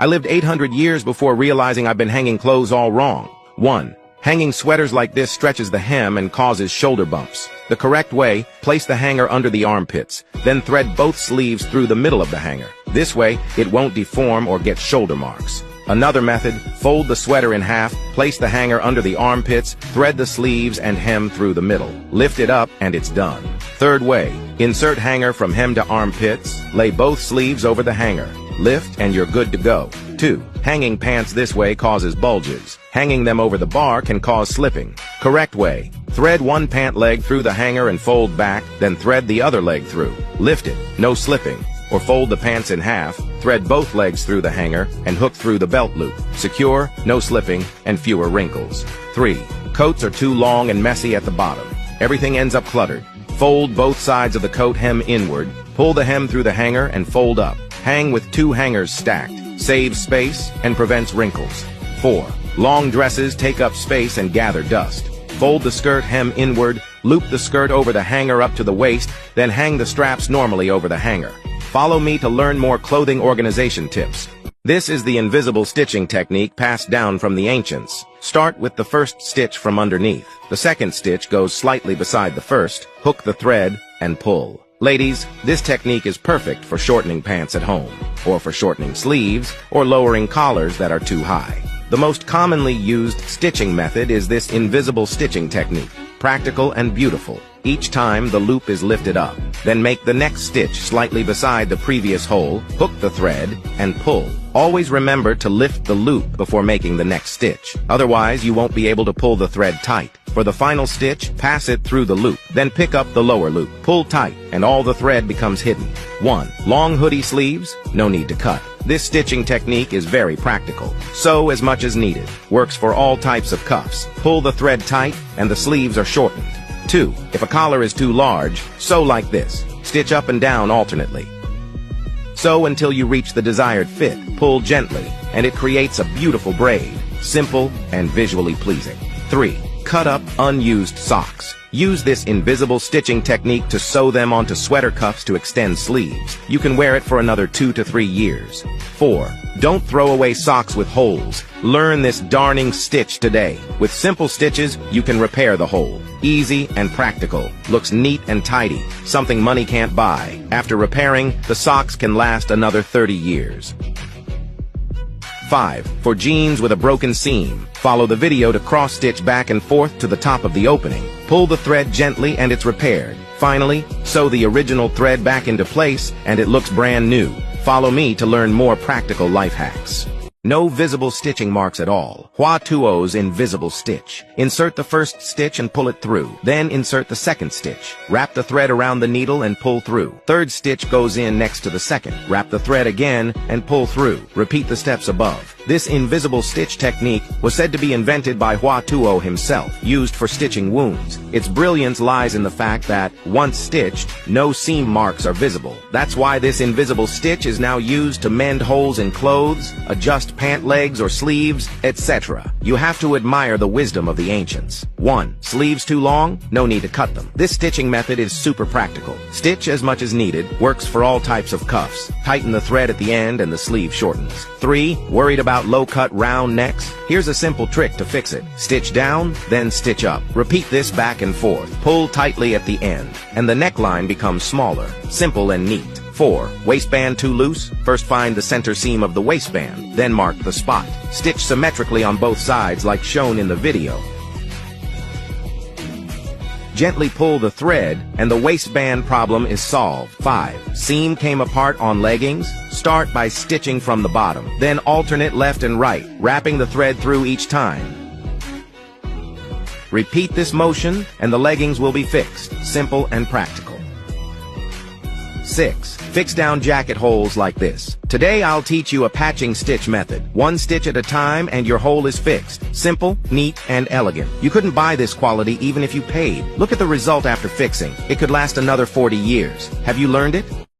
I lived 800 years before realizing I've been hanging clothes all wrong. 1. Hanging sweaters like this stretches the hem and causes shoulder bumps. The correct way, place the hanger under the armpits, then thread both sleeves through the middle of the hanger. This way, it won't deform or get shoulder marks. Another method, fold the sweater in half, place the hanger under the armpits, thread the sleeves and hem through the middle. Lift it up and it's done. Third way, insert hanger from hem to armpits, lay both sleeves over the hanger. Lift and you're good to go. 2. Hanging pants this way causes bulges. Hanging them over the bar can cause slipping. Correct way, thread one pant leg through the hanger and fold back, then thread the other leg through. Lift it, no slipping. Or fold the pants in half, thread both legs through the hanger, and hook through the belt loop. Secure, no slipping, and fewer wrinkles. 3. Coats are too long and messy at the bottom. Everything ends up cluttered. Fold both sides of the coat hem inward, pull the hem through the hanger, and fold up. Hang with 2 hangers stacked. Saves space and prevents wrinkles. 4. Long dresses take up space and gather dust. Fold the skirt hem inward, loop the skirt over the hanger up to the waist, then hang the straps normally over the hanger. Follow me to learn more clothing organization tips. This is the invisible stitching technique passed down from the ancients. Start with the first stitch from underneath. The second stitch goes slightly beside the first, hook the thread, and pull. Ladies, this technique is perfect for shortening pants at home, or for shortening sleeves, or lowering collars that are too high. The most commonly used stitching method is this invisible stitching technique. Practical and beautiful. Each time the loop is lifted up. Then make the next stitch slightly beside the previous hole, hook the thread, and pull. Always remember to lift the loop before making the next stitch. Otherwise, you won't be able to pull the thread tight. For the final stitch, pass it through the loop. Then pick up the lower loop. Pull tight, and all the thread becomes hidden. 1. Long hoodie sleeves, no need to cut. This stitching technique is very practical. Sew as much as needed. Works for all types of cuffs. Pull the thread tight, and the sleeves are shortened. 2. If a collar is too large, sew like this. Stitch up and down alternately. Sew until you reach the desired fit. Pull gently, and it creates a beautiful braid. Simple and visually pleasing. 3. Cut up unused socks. Use this invisible stitching technique to sew them onto sweater cuffs to extend sleeves. You can wear it for another 2 to 3 years. 4. Don't throw away socks with holes. Learn this darning stitch today. With simple stitches, you can repair the hole. Easy and practical. Looks neat and tidy. Something money can't buy. After repairing, the socks can last another 30 years. 5. For jeans with a broken seam, follow the video to cross-stitch back and forth to the top of the opening. Pull the thread gently and it's repaired. Finally, sew the original thread back into place and it looks brand new. Follow me to learn more practical life hacks. No visible stitching marks at all. Hua Tuo's invisible stitch. Insert the first stitch and pull it through. Then insert the second stitch. Wrap the thread around the needle and pull through. Third stitch goes in next to the second. Wrap the thread again and pull through. Repeat the steps above. This invisible stitch technique was said to be invented by Hua Tuo himself, used for stitching wounds. Its brilliance lies in the fact that, once stitched, no seam marks are visible. That's why this invisible stitch is now used to mend holes in clothes, adjust pant legs or sleeves, etc. You have to admire the wisdom of the ancients. 1. Sleeves too long? No need to cut them. This stitching method is super practical. Stitch as much as needed, works for all types of cuffs. Tighten the thread at the end and the sleeve shortens. 3. Worried about low-cut round necks? Here's a simple trick to fix it. Stitch down, then stitch up. Repeat this back and forth. Pull tightly at the end, and the neckline becomes smaller. Simple and neat. 4. Waistband too loose? First find the center seam of the waistband, then mark the spot. Stitch symmetrically on both sides like shown in the video. Gently pull the thread, and the waistband problem is solved. 5. Seam came apart on leggings? Start by stitching from the bottom, then alternate left and right, wrapping the thread through each time. Repeat this motion, and the leggings will be fixed. Simple and practical. 6. Fix down jacket holes like this. Today I'll teach you a patching stitch method. One stitch at a time and your hole is fixed. Simple, neat, and elegant. You couldn't buy this quality even if you paid. Look at the result after fixing. It could last another 40 years. Have you learned it?